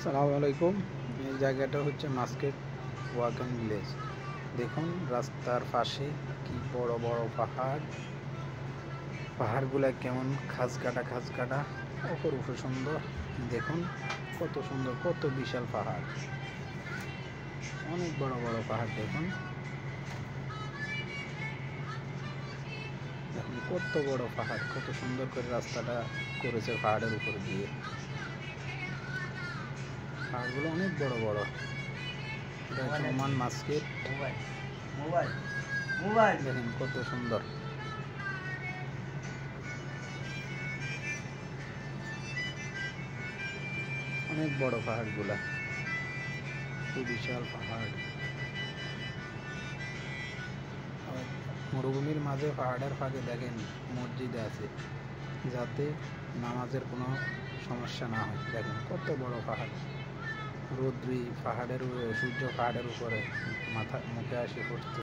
আসসালামু আলাইকুম। এই জায়গাটা হচ্ছে মাস্কেট ওয়াকেন ভিলেজ। দেখুন রাস্তার পাশে কি বড় বড় পাহাড়, পাহাড়গুলা কেমন খাঁজ কাটা অপরূপ সুন্দর। দেখুন কত সুন্দর, কত বিশাল পাহাড়, অনেক বড় বড় পাহাড়। দেখুন দেখুন কত বড় পাহাড়, কত সুন্দর করে রাস্তাটা করেছে পাহাড়ের উপর দিয়ে। পাহাড়গুলো অনেক বড় বড়। এটা হচ্ছে ওমান মাস্কেট। দেখেন কত সুন্দর, অনেক বড় পাহাড়গুলা, খুব বিশাল পাহাড়। মরুভূমির মাঝে পাহাড়ের ফাঁকে দেখেন মসজিদ আছে, যাতে নামাজের কোনো সমস্যা না হয়। দেখেন কত বড় পাহাড়, রৌদ্রি পাহাড়ের, সূর্য পাহাড়ের উপরে মুখে আসে পড়তে।